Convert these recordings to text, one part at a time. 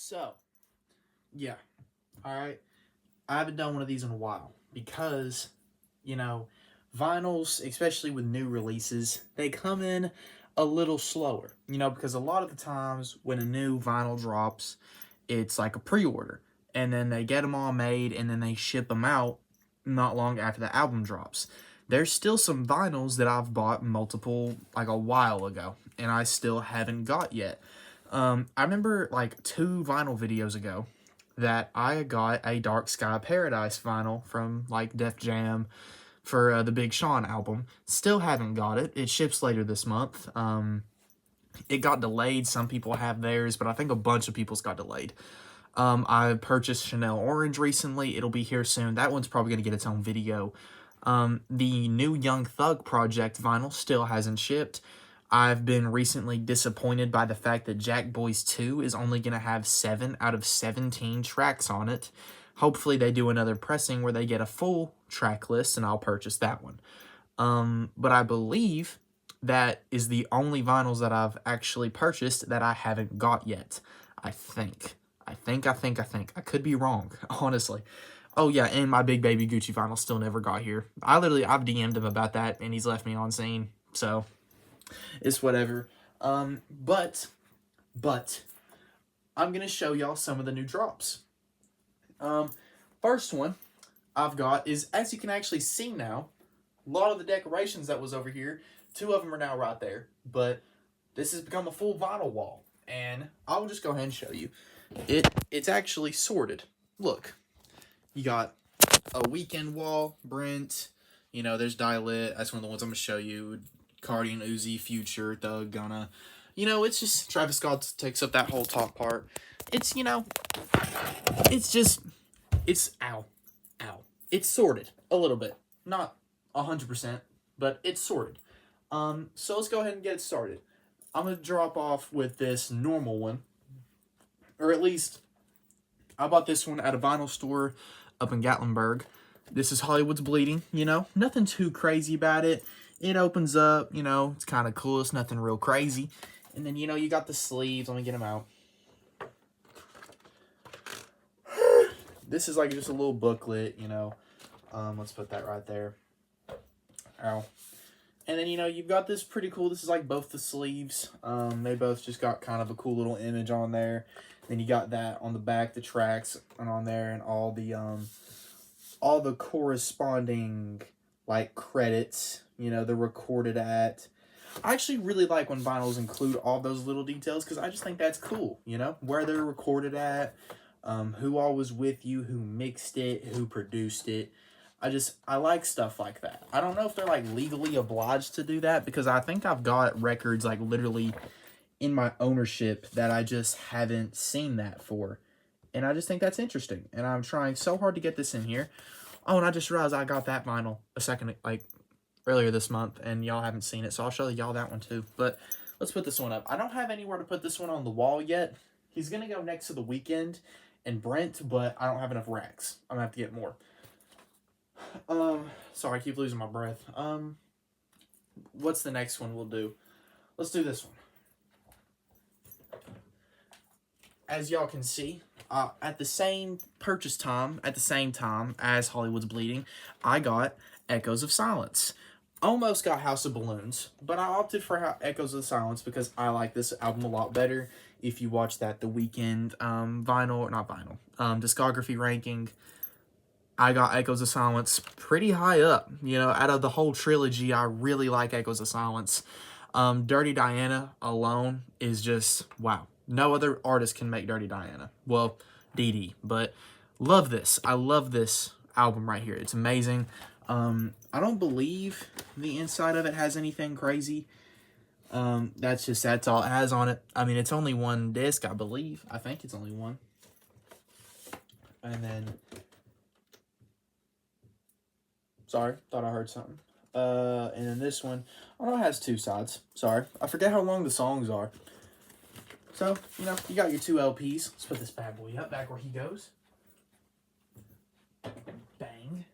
So, yeah, all right. I haven't done one of these in a while because, you know, vinyls, especially with new releases, they come in a little slower, because a lot of the times when a new vinyl drops, it's like a pre order. And then they get them all made and then they ship them out not long after the album drops. There's still some vinyls that I've bought multiple, like a while ago, and I still haven't got yet. I remember like 2 vinyl videos ago that I got a Dark Sky Paradise vinyl from like Def Jam for the Big Sean album. Still haven't got it. It ships later this month. It got delayed. Some people have theirs, but I think a bunch of people's got delayed. I purchased Chanel Orange recently. It'll be here soon. That one's probably going to get its own video. The new Young Thug Project vinyl still hasn't shipped. I've been recently disappointed by the fact that Jack Boys 2 is only going to have 7 out of 17 tracks on it. Hopefully they do another pressing where they get a full track list, and I'll purchase that one. But I believe that is the only vinyls that I've actually purchased that I haven't got yet. I think. I could be wrong, honestly. Oh, yeah, and my Big Baby Gucci vinyl still never got here. I've DM'd him about that, and he's left me on scene, so it's whatever. But I'm going to show y'all some of the new drops. First one I've got is, as you can actually see now, a lot of the decorations that was over here, 2 of them are now right there, but this has become a full vinyl wall, and I'll just go ahead and show you. It's actually sorted. Look, you got a Weekend wall, Brent, there's Die-Lit, that's one of the ones I'm going to show you, Cardi and Uzi, Future, Thug, Gunna. It's just Travis Scott takes up that whole top part. It's, ow. It's sorted a little bit. Not 100%, but it's sorted. So let's go ahead and get it started. I'm going to drop off with this normal one. Or at least, I bought this one at a vinyl store up in Gatlinburg. This is Hollywood's Bleeding, Nothing too crazy about it. It opens up, it's kind of cool. It's nothing real crazy. And then, you got the sleeves. Let me get them out. This is like just a little booklet, Let's put that right there. Ow. And then, you've got this pretty cool, this is like both the sleeves. They both just got kind of a cool little image on there. Then you got that on the back, the tracks and on there, and all the corresponding, like, credits, they're recorded at. I actually really like when vinyls include all those little details, because I just think that's cool, where they're recorded at, who all was with you, who mixed it, who produced it. I like stuff like that. I don't know if they're, like, legally obliged to do that, because I think I've got records, like, literally in my ownership that I just haven't seen that for. And I just think that's interesting. And I'm trying so hard to get this in here. Oh, and I just realized I got that vinyl earlier this month, and y'all haven't seen it, so I'll show y'all that one too. But let's put this one up. I don't have anywhere to put this one on the wall yet. He's going to go next to The Weeknd and Brent, but I don't have enough racks. I'm going to have to get more. Sorry, I keep losing my breath. What's the next one we'll do? Let's do this one. As y'all can see, at the same time as Hollywood's Bleeding, I got Echoes of Silence. Almost got House of Balloons, but I opted for Echoes of Silence because I like this album a lot better. If you watch that The Weeknd discography ranking, I got Echoes of Silence pretty high up. Out of the whole trilogy, I really like Echoes of Silence. Dirty Diana alone is just, wow. No other artist can make Dirty Diana. Well, Dee Dee, but love this. I love this album right here. It's amazing. I don't believe the inside of it has anything crazy. That's all it has on it. I mean, it's only one disc, I believe. I think it's only one. And then, sorry, thought I heard something. And then this one, it has 2 sides. Sorry, I forget how long the songs are. So, you got your 2 LPs. Let's put this bad boy up back where he goes. Bang.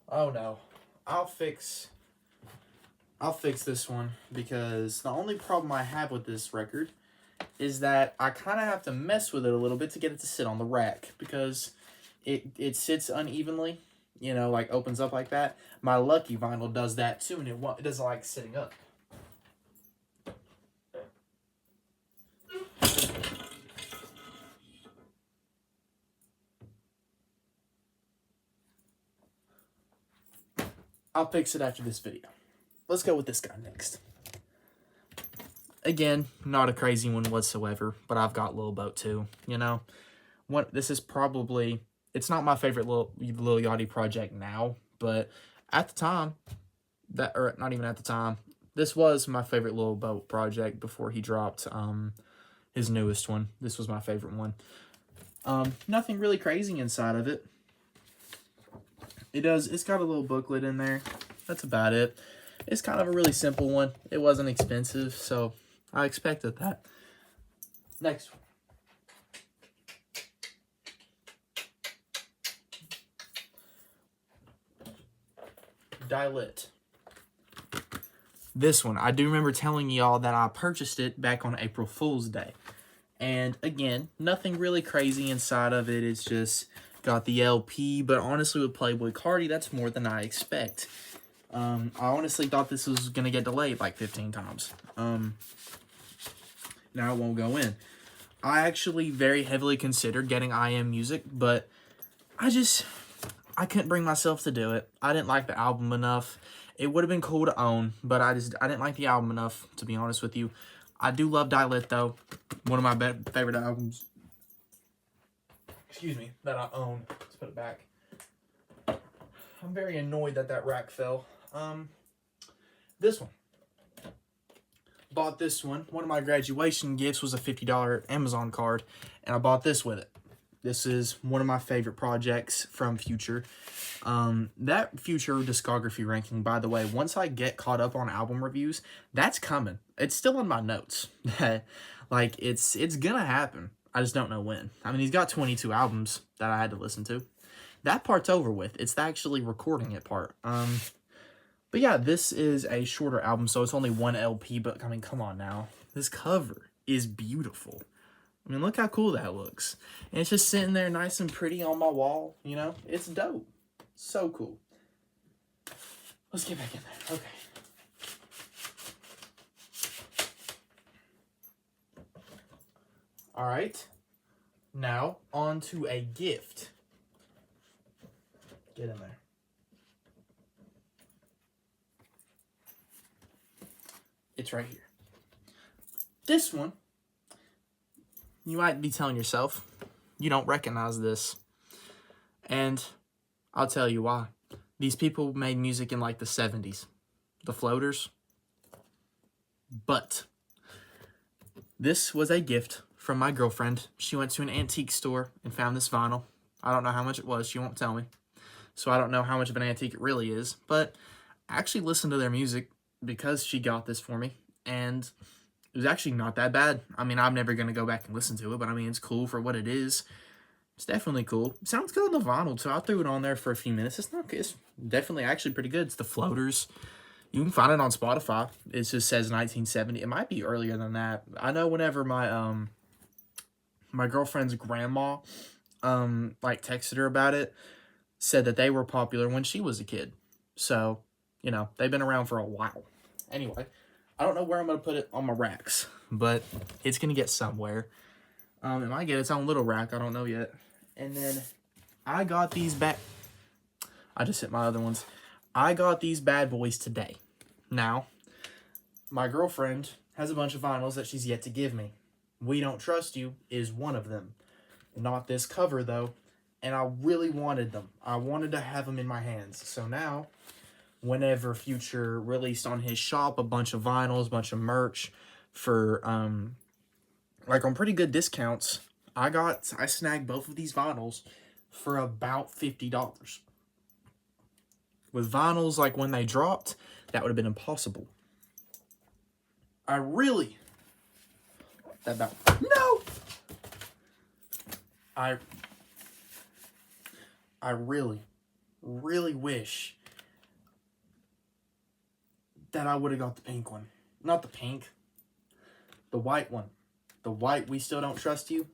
Oh, no. I'll fix I'll fix this one because the only problem I have with this record is that I kind of have to mess with it a little bit to get it to sit on the rack because it sits unevenly, you know, like opens up like that. My Lucky vinyl does that too, and it doesn't like sitting up. I'll fix it after this video. Let's go with this guy next. Again, not a crazy one whatsoever, but I've got Lil Boat too, you know. This is probably, it's not my favorite Lil Yachty project now, but at the time, or not even at the time, this was my favorite Lil Boat project before he dropped his newest one. This was my favorite one. Nothing really crazy inside of it. It's got a little booklet in there. That's about it. It's kind of a really simple one. It wasn't expensive, so I expected that. Next one. Die-Lit. This one, I do remember telling y'all that I purchased it back on April Fool's Day. And again, nothing really crazy inside of it. It's just got the LP, but honestly with Playboi Carti, that's more than I expect. I honestly thought this was going to get delayed like 15 times. Now it won't go in. I actually very heavily considered getting IM Music, but I couldn't bring myself to do it. I didn't like the album enough. It would have been cool to own, but I didn't like the album enough, to be honest with you. I do love Die-Lit, though. One of my favorite albums. Excuse me, that I own. Let's put it back. I'm very annoyed that rack fell. This one. Bought this one. One of my graduation gifts was a $50 Amazon card, and I bought this with it. This is one of my favorite projects from Future. That Future discography ranking, by the way, once I get caught up on album reviews, that's coming. It's still in my notes. Like, it's gonna happen. I just don't know when. I mean, he's got 22 albums that I had to listen to. That part's over with. It's the actually recording it part. But yeah, this is a shorter album, so it's only one LP, but I mean, come on now. This cover is beautiful. I mean, look how cool that looks. And it's just sitting there nice and pretty on my wall, you know? It's dope. So cool. Let's get back in there. Okay. All right. Now, on to a gift. Get in there. It's right here. This one, you might be telling yourself, you don't recognize this. And I'll tell you why. These people made music in like the 70s. The Floaters. But this was a gift from my girlfriend. She went to an antique store and found this vinyl. I don't know how much it was. She won't tell me. So I don't know how much of an antique it really is. But I actually listened to their music because she got this for me. And it was actually not that bad. I mean, I'm never going to go back and listen to it. But I mean, it's cool for what it is. It's definitely cool. It sounds good on the vinyl, so I threw it on there for a few minutes. It's definitely actually pretty good. It's the Floaters. You can find it on Spotify. It just says 1970. It might be earlier than that. I know whenever my my girlfriend's grandma like texted her about it, said that they were popular when she was a kid. So, you know, they've been around for a while. Anyway, I don't know where I'm going to put it on my racks, but it's going to get somewhere. It might get its own little rack. I don't know yet. And then I got these back. I just hit my other ones. I got these bad boys today. Now, my girlfriend has a bunch of vinyls that she's yet to give me. We Don't Trust You is one of them. Not this cover, though. And I really wanted them. I wanted to have them in my hands. So now, whenever Future released on his shop a bunch of vinyls, a bunch of merch for, like on pretty good discounts, I snagged both of these vinyls for about $50. With vinyls, like when they dropped, that would have been impossible. I really... No! I really, really wish that I would have got the pink one. Not the pink. The white one. The white, We Still Don't Trust You.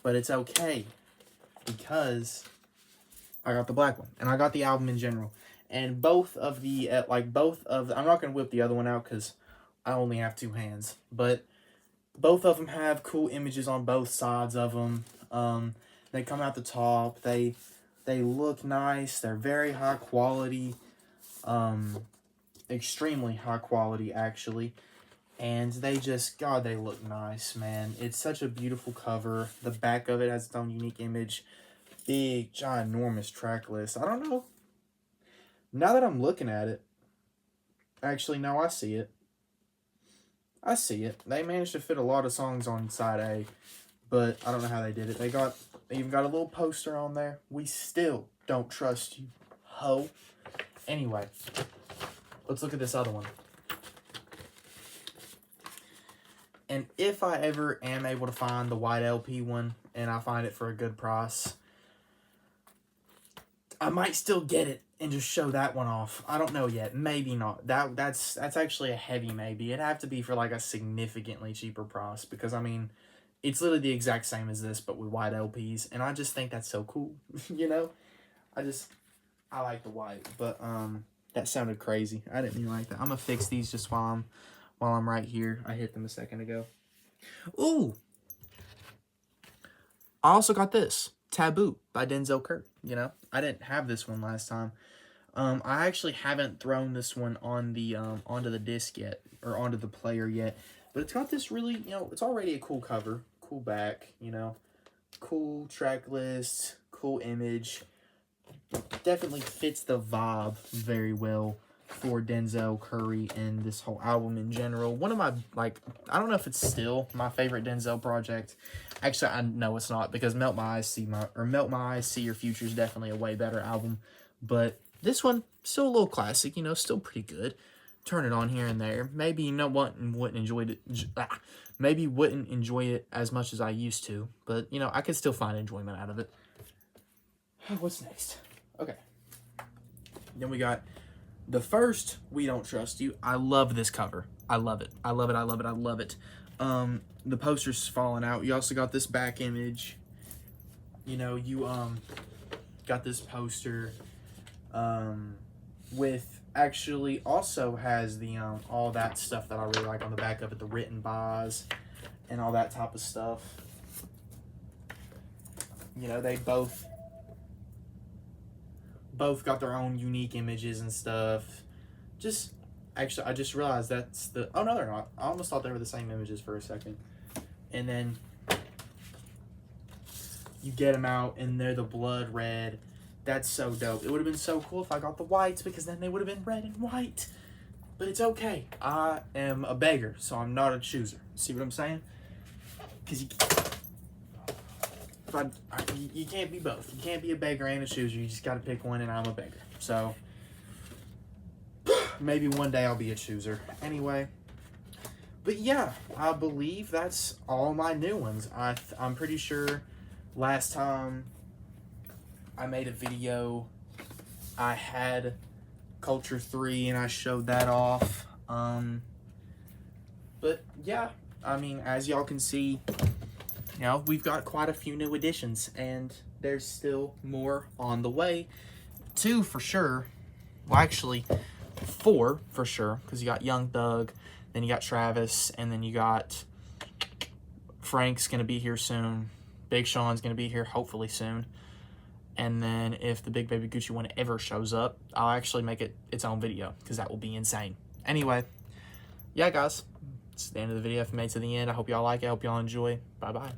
But it's okay. Because I got the black one. And I got the album in general. And both of the, I'm not going to whip the other one out because I only have two hands. But both of them have cool images on both sides of them. They come out the top. They look nice. They're very high quality. Extremely high quality, actually. And they just, God, they look nice, man. It's such a beautiful cover. The back of it has its own unique image. Big, ginormous track list. I don't know. Now that I'm looking at it, actually, no, I see it. I see it. They managed to fit a lot of songs on side A, but I don't know how they did it. They even got a little poster on there. We still don't trust you, ho. Anyway, let's look at this other one. And if I ever am able to find the white LP one, and I find it for a good price, I might still get it and just show that one off. I don't know yet. Maybe not. That's actually a heavy maybe. It'd have to be for like a significantly cheaper price because, I mean, it's literally the exact same as this, but with white LPs. And I just think that's so cool, you know? I like the white, but that sounded crazy. I didn't mean like that. I'm going to fix these just while I'm right here. I hit them a second ago. Ooh! I also got this. Taboo by Denzel Curry. You know, I didn't have this one last time. I actually haven't thrown this one on the onto the disc yet, or onto the player yet. But it's got this really, you know, it's already a cool cover, cool back, you know, cool track list, cool image. Definitely fits the vibe very well for Denzel Curry and this whole album in general. One of my, like, I don't know if it's still my favorite Denzel project. Actually, I know it's not, because Melt My Eyes, See Your Future is definitely a way better album. But this one, still a little classic, you know, still pretty good. Turn it on here and there. Maybe, you know what, wouldn't enjoy it as much as I used to. But, you know, I could still find enjoyment out of it. What's next? Okay. Then we got the first We Don't Trust You. I love this cover. I love it. I love it. I love it. I love it. The poster's falling out. You also got this back image. You know, you got this poster with actually also has the all that stuff that I really like on the back of it, the written bys and all that type of stuff. You know, they both got their own unique images and stuff. Actually, I just realized that's the... Oh, no, they're not. I almost thought they were the same images for a second. And then you get them out, and they're the blood red. That's so dope. It would have been so cool if I got the whites, because then they would have been red and white. But it's okay. I am a beggar, so I'm not a chooser. See what I'm saying? Because you can't be both. You can't be a beggar and a chooser. You just got to pick one, and I'm a beggar. So maybe one day I'll be a chooser. Anyway, but yeah, I believe that's all my new ones. I'm pretty sure last time I made a video, I had Culture 3 and I showed that off. But yeah, I mean, as y'all can see, you know, we've got quite a few new additions, and there's still more on the way. 2 for sure. Well, actually, 4 for sure, because you got Young Thug, then you got Travis, and then you got Frank's going to be here soon. Big Sean's going to be here hopefully soon. And then if the Big Baby Gucci one ever shows up, I'll actually make it its own video, because that will be insane. Anyway, yeah, guys, it's the end of the video. If you made it to the end, I hope y'all like it. I hope y'all enjoy. Bye-bye.